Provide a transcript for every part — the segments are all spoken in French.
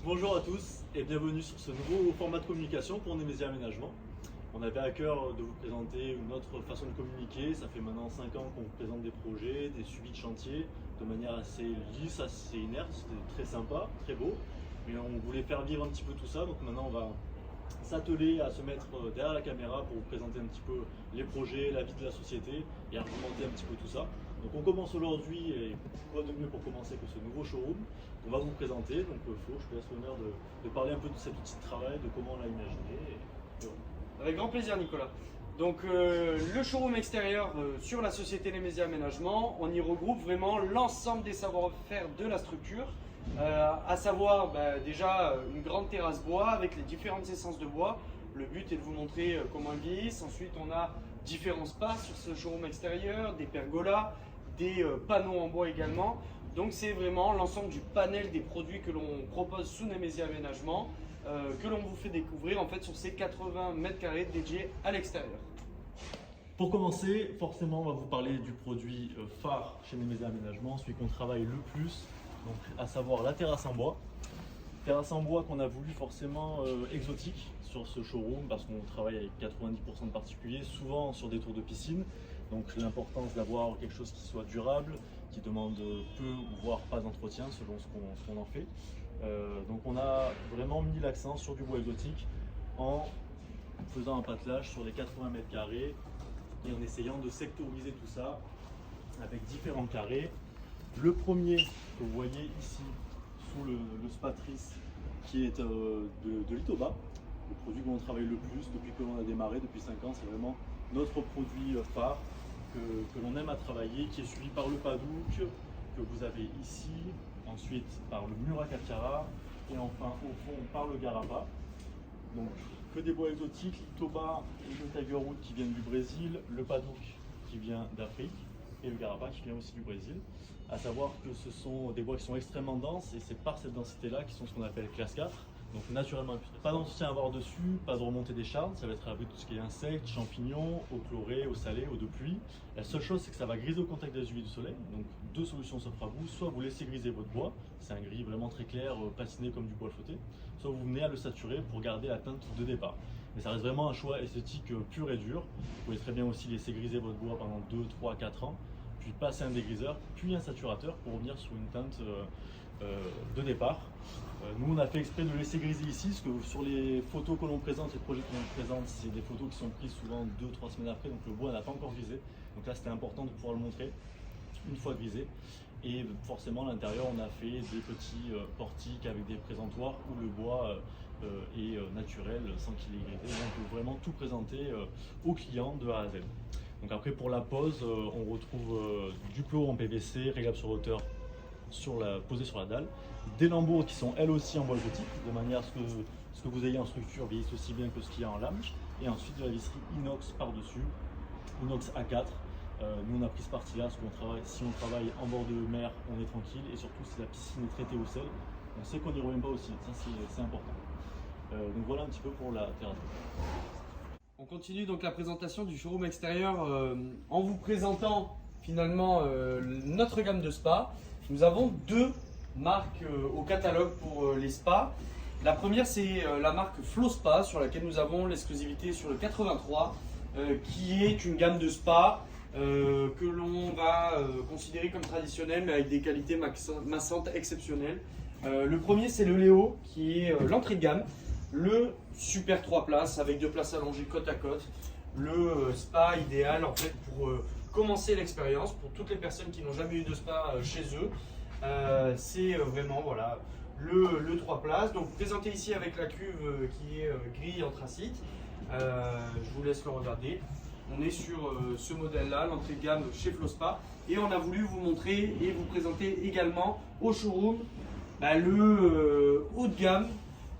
Bonjour à tous et bienvenue sur ce nouveau format de communication pour Nemesia Aménagement. On avait à cœur de vous présenter une autre façon de communiquer. Ça fait maintenant 5 ans qu'on vous présente des projets, des suivis de chantier de manière assez lisse, assez inerte. C'était très sympa, très beau. Mais on voulait faire vivre un petit peu tout ça. Donc maintenant on va s'atteler à se mettre derrière la caméra pour vous présenter un petit peu les projets, la vie de la société et argumenter un petit peu tout ça. Donc on commence aujourd'hui, et quoi de mieux pour commencer que ce nouveau showroom qu'on va vous présenter. Donc Flo, je te laisse l'honneur de parler un peu de cet outil de travail, de comment on l'a imaginé. Et voilà. Avec grand plaisir, Nicolas. Donc le showroom extérieur sur la société Nemesia Aménagement, on y regroupe vraiment l'ensemble des savoir-faire de la structure, à savoir déjà une grande terrasse bois avec les différentes essences de bois. Le but est de vous montrer comment elles vieillissent. Ensuite, on a différents spas sur ce showroom extérieur, des pergolas, des panneaux en bois également. Donc c'est vraiment l'ensemble du panel des produits que l'on propose sous Nemesia Aménagement, que l'on vous fait découvrir en fait sur ces 80 mètres carrés dédiés à l'extérieur. Pour commencer, forcément, on va vous parler du produit phare chez Nemesia Aménagement, celui qu'on travaille le plus, donc, à savoir la terrasse en bois. Terrasse en bois qu'on a voulu forcément exotique sur ce showroom parce qu'on travaille avec 90% de particuliers, souvent sur des tours de piscine. Donc l'importance d'avoir quelque chose qui soit durable, qui demande peu ou voire pas d'entretien selon ce qu'on en fait. Donc on a vraiment mis l'accent sur du bois exotique en faisant un patelage sur les 80 mètres carrés et en essayant de sectoriser tout ça avec différents carrés. Le premier que vous voyez ici sous le spatrice qui est de Litoba, le produit que l'on travaille le plus depuis que l'on a démarré, depuis 5 ans, c'est vraiment notre produit phare que l'on aime à travailler, qui est suivi par le padouk que vous avez ici, ensuite par le Murakakara et enfin au fond par le Garapa. Donc que des bois exotiques, Litoba et le Tigerwood qui viennent du Brésil, le padouk qui vient d'Afrique et le Garapa qui vient aussi du Brésil. À savoir que ce sont des bois qui sont extrêmement denses et c'est par cette densité-là qui sont ce qu'on appelle classe 4, donc naturellement infiltrés. Pas d'entretien à avoir dessus, pas de remontée des charnes, ça va être à l'abri de tout ce qui est insectes, champignons, eau chlorée, eau salée, eau de pluie. La seule chose c'est que ça va griser au contact des UV du soleil, donc deux solutions s'offrent à vous, soit vous laissez griser votre bois, c'est un gris vraiment très clair, patiné comme du bois flotté, soit vous venez à le saturer pour garder la teinte de départ. Mais ça reste vraiment un choix esthétique pur et dur. Vous pouvez très bien aussi laisser griser votre bois pendant 2, 3, 4 ans, puis passer un dégriseur, puis un saturateur pour revenir sur une teinte de départ. Nous on a fait exprès de laisser griser ici, parce que sur les photos que l'on présente, les projets que l'on présente, c'est des photos qui sont prises souvent 2-3 semaines après, donc le bois n'a pas encore grisé. Donc là c'était important de pouvoir le montrer une fois grisé. Et forcément à l'intérieur on a fait des petits portiques avec des présentoirs où le bois est naturel sans qu'il ait grisé. Donc on peut vraiment tout présenter aux clients de A à Z. Donc après pour la pose, on retrouve du clos en PVC, réglable sur hauteur, posé sur la dalle, des lambeaux qui sont elles aussi en bois exotique, de manière à ce que vous ayez en structure vieillisse aussi bien que ce qu'il y a en lame, et ensuite de la visserie inox par-dessus, inox A4. Nous on a pris ce parti là parce qu'on travaille, si on travaille en bord de mer, on est tranquille, et surtout si la piscine est traitée au sel, on sait qu'on n'y revient pas aussi, ça c'est important. Donc voilà un petit peu pour la terrasse. On continue donc la présentation du showroom extérieur en vous présentant finalement notre gamme de spas. Nous avons deux marques au catalogue pour les spas. La première c'est la marque Flow Spa sur laquelle nous avons l'exclusivité sur le 83 qui est une gamme de spas que l'on va considérer comme traditionnelle mais avec des qualités massantes exceptionnelles. Le premier c'est le Léo qui est l'entrée de gamme. Le super 3 places avec 2 places allongées côte à côte, le spa idéal en fait pour commencer l'expérience pour toutes les personnes qui n'ont jamais eu de spa chez eux. C'est vraiment voilà le 3 places. Donc présenté ici avec la cuve qui est gris anthracite. Je vous laisse le regarder. On est sur ce modèle là, l'entrée de gamme chez Flow Spa, et on a voulu vous montrer et vous présenter également au showroom le haut de gamme.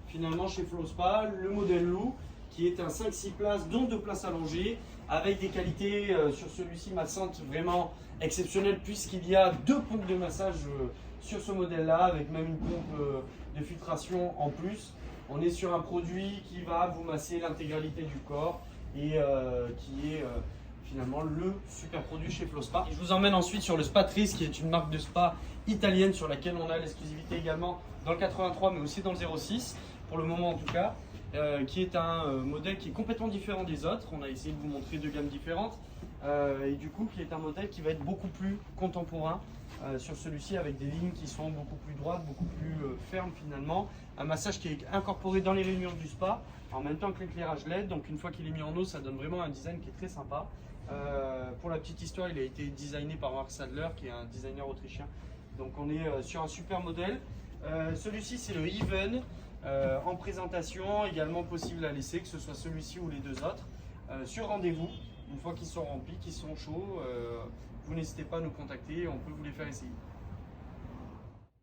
Finalement chez Flow Spa, le modèle Lou qui est un 5-6 places dont 2 places allongées avec des qualités sur celui-ci massantes vraiment exceptionnelles puisqu'il y a 2 pompes de massage sur ce modèle là avec même une pompe de filtration en plus. On est sur un produit qui va vous masser l'intégralité du corps et qui est finalement le super produit chez Flospa. Je vous emmène ensuite sur le Spatrice, qui est une marque de spa italienne sur laquelle on a l'exclusivité également dans le 83 mais aussi dans le 06 pour le moment en tout cas, qui est un modèle qui est complètement différent des autres. On a essayé de vous montrer deux gammes différentes et du coup qui est un modèle qui va être beaucoup plus contemporain sur celui-ci, avec des lignes qui sont beaucoup plus droites, beaucoup plus fermes finalement, un massage qui est incorporé dans les réunions du spa en même temps que l'éclairage LED. Donc une fois qu'il est mis en eau, ça donne vraiment un design qui est très sympa. Pour la petite histoire, il a été designé par Mark Sadler, qui est un designer autrichien. Donc on est sur un super modèle. Celui-ci c'est le Even en présentation, également possible à laisser, que ce soit celui-ci ou les deux autres, sur rendez-vous. Une fois qu'ils sont remplis, qu'ils sont chauds, vous n'hésitez pas à nous contacter, on peut vous les faire essayer.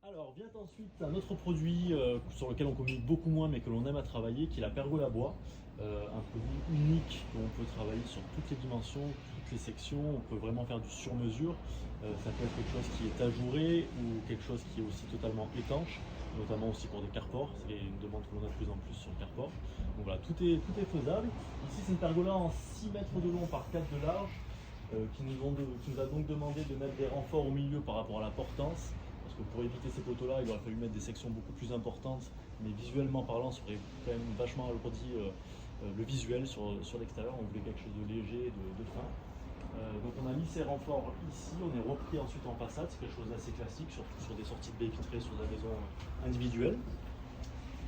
Alors vient ensuite un autre produit sur lequel on communique beaucoup moins mais que l'on aime à travailler, qui est la pergola bois. Un produit unique où on peut travailler sur toutes les dimensions, toutes les sections, on peut vraiment faire du sur-mesure. Ça peut être quelque chose qui est ajouré ou quelque chose qui est aussi totalement étanche, notamment aussi pour des carports. C'est une demande que l'on a de plus en plus sur le carport. Donc voilà, tout est faisable. Ici c'est une pergola en 6 mètres de long par 4 de large qui nous a donc demandé de mettre des renforts au milieu par rapport à la portance. Parce que pour éviter ces poteaux-là, il aurait fallu mettre des sections beaucoup plus importantes, mais visuellement parlant, ça aurait quand même vachement alourdi le visuel sur l'extérieur. On voulait quelque chose de léger, de fin. Donc on a mis ces renforts ici, on est repris ensuite en façade, c'est quelque chose d'assez classique, surtout sur des sorties de baies vitrées sur des maisons individuelles.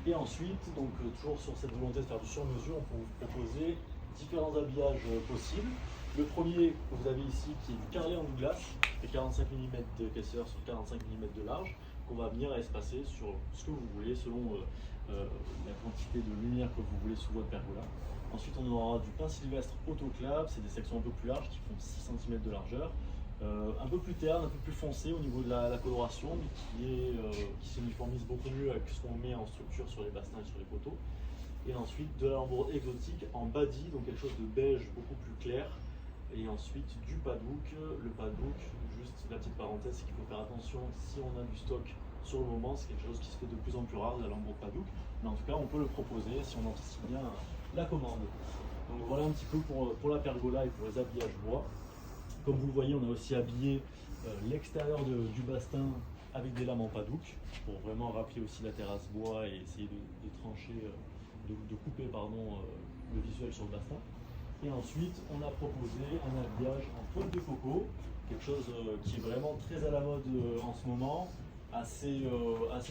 Et ensuite, donc toujours sur cette volonté de faire du sur-mesure, on peut vous proposer différents habillages possibles. Le premier que vous avez ici, qui est du carrelé en Douglas, et 45 mm d'épaisseur sur 45 mm de large, qu'on va venir espacer sur ce que vous voulez selon la quantité de lumière que vous voulez sous votre pergola. Ensuite, on aura du pin sylvestre autoclave, c'est des sections un peu plus larges qui font 6 cm de largeur, un peu plus terne, un peu plus foncé au niveau de la coloration, mais qui s'uniformise beaucoup mieux avec ce qu'on met en structure sur les bastins et sur les poteaux. Et ensuite, de la lambeau exotique en badi, donc quelque chose de beige beaucoup plus clair. Et ensuite du padouk. Le padouk, juste la petite parenthèse, c'est qu'il faut faire attention si on a du stock sur le moment, c'est quelque chose qui se fait de plus en plus rare, la lambeau padouk. Mais en tout cas, on peut le proposer si on anticipe bien la commande. Donc voilà un petit peu pour la pergola et pour les habillages bois. Comme vous le voyez, on a aussi habillé l'extérieur du bastin avec des lames en padouk pour vraiment rappeler aussi la terrasse bois et essayer de trancher, de couper le visuel sur le bastin. Et ensuite, on a proposé un habillage en pointe de coco, quelque chose qui est vraiment très à la mode en ce moment, assez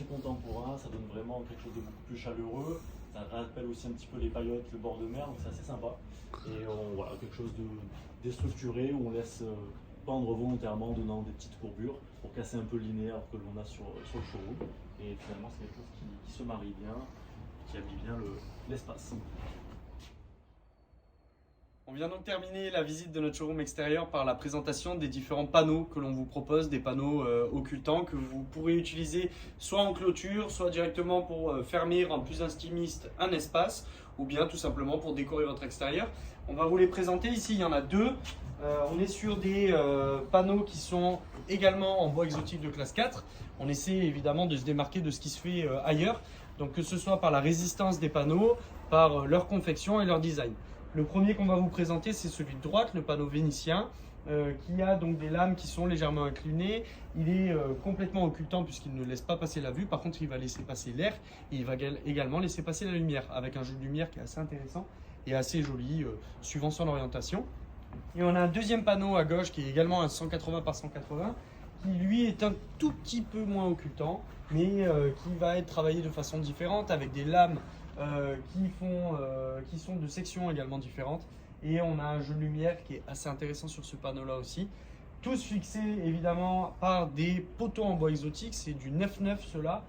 contemporain, ça donne vraiment quelque chose de beaucoup plus chaleureux, ça rappelle aussi un petit peu les paillotes, le bord de mer, donc c'est assez sympa. Et voilà, quelque chose de déstructuré où on laisse pendre volontairement, donnant des petites courbures pour casser un peu le linéaire que l'on a sur le showroom. Et finalement, c'est quelque chose qui se marie bien, qui habille bien l'espace. On vient donc terminer la visite de notre showroom extérieur par la présentation des différents panneaux que l'on vous propose, des panneaux occultants que vous pourrez utiliser soit en clôture, soit directement pour fermer, rendre plus intimiste un espace, ou bien tout simplement pour décorer votre extérieur. On va vous les présenter ici, il y en a deux. On est sur des panneaux qui sont également en bois exotique de classe 4. On essaie évidemment de se démarquer de ce qui se fait ailleurs, donc que ce soit par la résistance des panneaux, par leur confection et leur design. Le premier qu'on va vous présenter, c'est celui de droite, le panneau vénitien, qui a donc des lames qui sont légèrement inclinées. Il est complètement occultant puisqu'il ne laisse pas passer la vue. Par contre, il va laisser passer l'air et il va également laisser passer la lumière, avec un jeu de lumière qui est assez intéressant et assez joli, suivant son orientation. Et on a un deuxième panneau à gauche qui est également un 180 par 180, qui lui est un tout petit peu moins occultant, mais qui va être travaillé de façon différente, avec des lames qui sont de sections également différentes. Et on a un jeu de lumière qui est assez intéressant sur ce panneau là aussi. Tous fixés évidemment par des poteaux en bois exotique, c'est du 9-9 cela,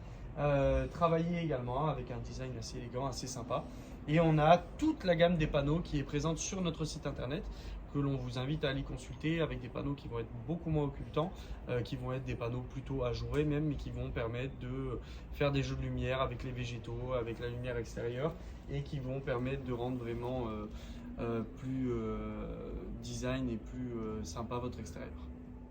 travaillé également avec un design assez élégant, assez sympa. Et on a toute la gamme des panneaux qui est présente sur notre site internet, que l'on vous invite à aller consulter, avec des panneaux qui vont être beaucoup moins occultants, qui vont être des panneaux plutôt ajourés même, mais qui vont permettre de faire des jeux de lumière avec les végétaux, avec la lumière extérieure, et qui vont permettre de rendre vraiment plus design et plus sympa votre extérieur.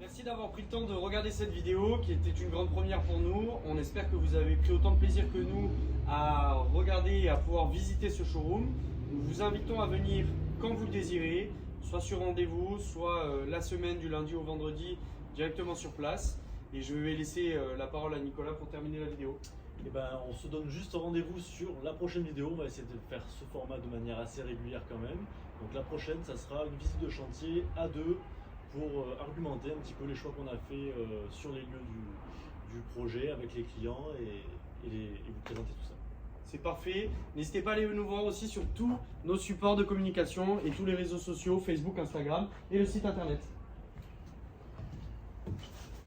Merci d'avoir pris le temps de regarder cette vidéo qui était une grande première pour nous. On espère que vous avez pris autant de plaisir que nous à regarder et à pouvoir visiter ce showroom. Nous vous invitons à venir quand vous le désirez, soit sur rendez-vous, soit la semaine du lundi au vendredi directement sur place. Et je vais laisser la parole à Nicolas pour terminer la vidéo. Et ben, on se donne juste rendez-vous sur la prochaine vidéo. On va essayer de faire ce format de manière assez régulière quand même. Donc la prochaine, ça sera une visite de chantier à deux pour argumenter un petit peu les choix qu'on a fait sur les lieux du projet avec les clients et vous présenter tout ça. C'est parfait. N'hésitez pas à aller nous voir aussi sur tous nos supports de communication et tous les réseaux sociaux, Facebook, Instagram et le site internet.